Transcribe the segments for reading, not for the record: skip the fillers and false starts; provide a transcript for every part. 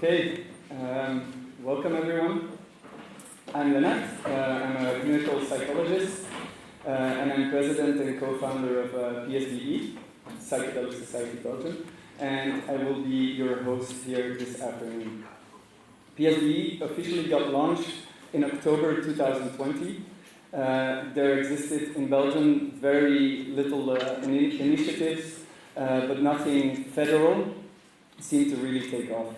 Okay, welcome everyone. I'm Lennart. I'm a clinical psychologist, and I'm president and co-founder of PSBE, Psychedelic Society Belgium, and I will be your host here this afternoon. PSBE officially got launched in October 2020. There existed in Belgium very little initiatives, but nothing federal seemed to really take off.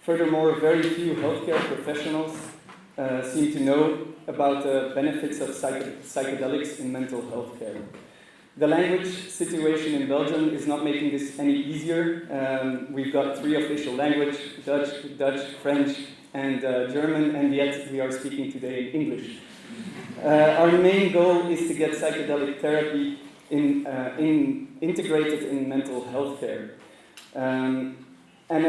Furthermore, very few healthcare professionals seem to know about the benefits of psychedelics in mental health care. The language situation in Belgium is not making this any easier. We've got 3 official languages, Dutch, French, and German, and yet we are speaking today in English. Our main goal is to get psychedelic therapy integrated in mental health care. And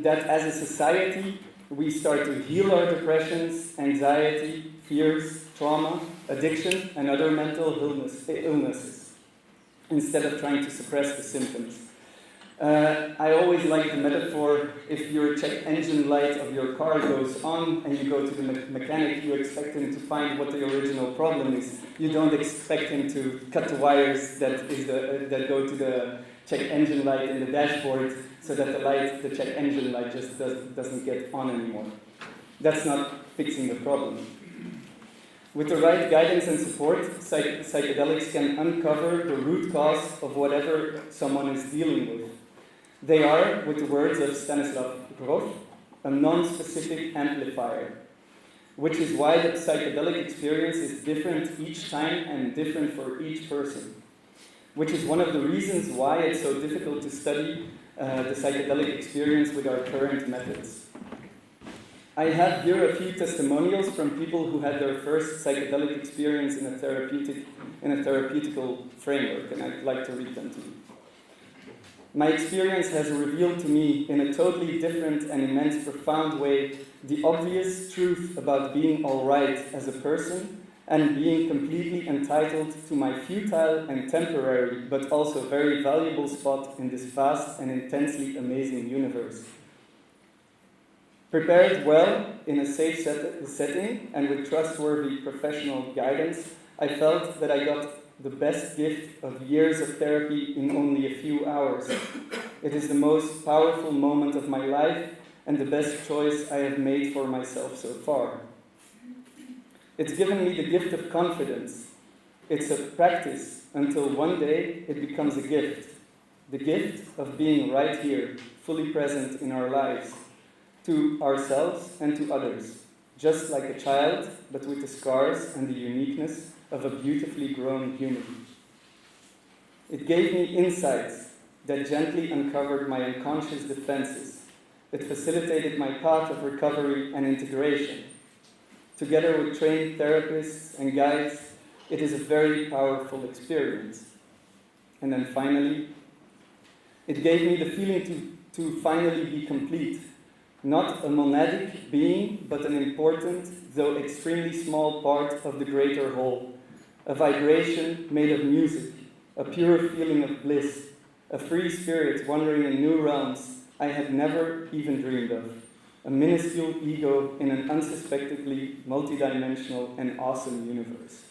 that as a society, we start to heal our depressions, anxiety, fears, trauma, addiction, and other mental illnesses, instead of trying to suppress the symptoms. I always like the metaphor, if your check engine light of your car goes on and you go to the mechanic, you expect him to find what the original problem is. You don't expect him to cut the wires that go to the check engine light in the dashboard so that the check engine light just doesn't get on anymore. That's not fixing the problem. With the right guidance and support, psychedelics can uncover the root cause of whatever someone is dealing with. They are, with the words of Stanislav Grof, a non-specific amplifier, which is why the psychedelic experience is different each time and different for each person, which is one of the reasons why it's so difficult to study the psychedelic experience with our current methods. I have here a few testimonials from people who had their first psychedelic experience in a therapeutical framework, and I'd like to read them to you. My experience has revealed to me in a totally different and immense profound way the obvious truth about being all right as a person and being completely entitled to my futile and temporary but also very valuable spot in this vast and intensely amazing universe. Prepared well in a safe setting and with trustworthy professional guidance, I felt that I got the best gift of years of therapy in only a few hours. It is the most powerful moment of my life and the best choice I have made for myself so far. It's given me the gift of confidence. It's a practice until one day it becomes a gift. The gift of being right here, fully present in our lives, to ourselves and to others, just like a child, but with the scars and the uniqueness of a beautifully grown human. It gave me insights that gently uncovered my unconscious defenses. It facilitated my path of recovery and integration. Together with trained therapists and guides, it is a very powerful experience. And then finally, it gave me the feeling to finally be complete. Not a monadic being, but an important, though extremely small part of the greater whole. A vibration made of music, a pure feeling of bliss, a free spirit wandering in new realms I had never even dreamed of. A minuscule ego in an unsuspectedly multidimensional and awesome universe.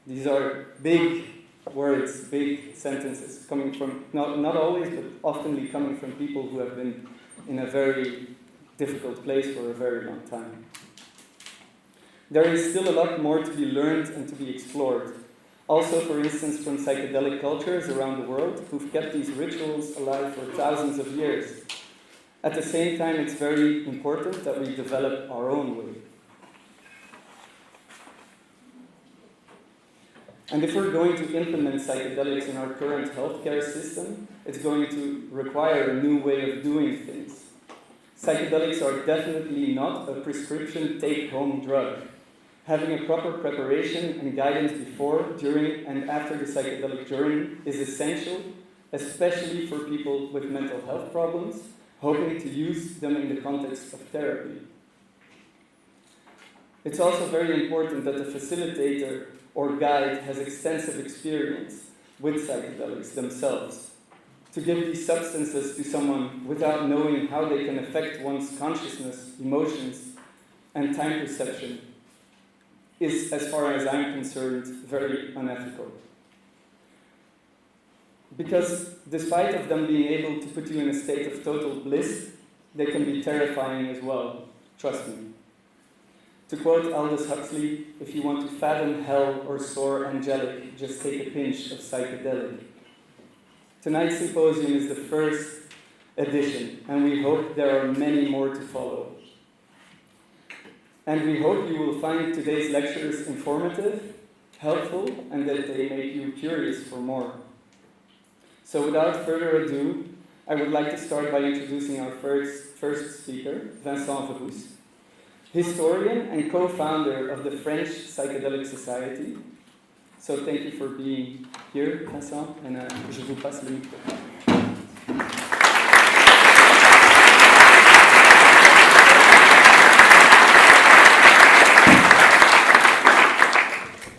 These are big words, big sentences, coming from, not always, but often coming from people who have been in a very difficult place for a very long time. There is still a lot more to be learned and to be explored. Also, for instance, from psychedelic cultures around the world who've kept these rituals alive for thousands of years. At the same time, it's very important that we develop our own way. And if we're going to implement psychedelics in our current healthcare system, it's going to require a new way of doing things. Psychedelics are definitely not a prescription take-home drug. Having a proper preparation and guidance before, during, and after the psychedelic journey is essential, especially for people with mental health problems, hoping to use them in the context of therapy. It's also very important that the facilitator or guide has extensive experience with psychedelics themselves, To give these substances to someone without knowing how they can affect one's consciousness, emotions, and time perception is, as far as I'm concerned, very unethical. Because despite of them being able to put you in a state of total bliss, they can be terrifying as well, trust me. To quote Aldous Huxley, if you want to fathom hell or soar angelic, just take a pinch of psychedelic. Tonight's symposium is the first edition, and we hope there are many more to follow. And we hope you will find today's lectures informative, helpful, and that they make you curious for more. So without further ado, I would like to start by introducing our first speaker, Vincent Verroust, historian and co-founder of the French Psychedelic Society. So thank you for being here, Vincent, and je vous passe le micro.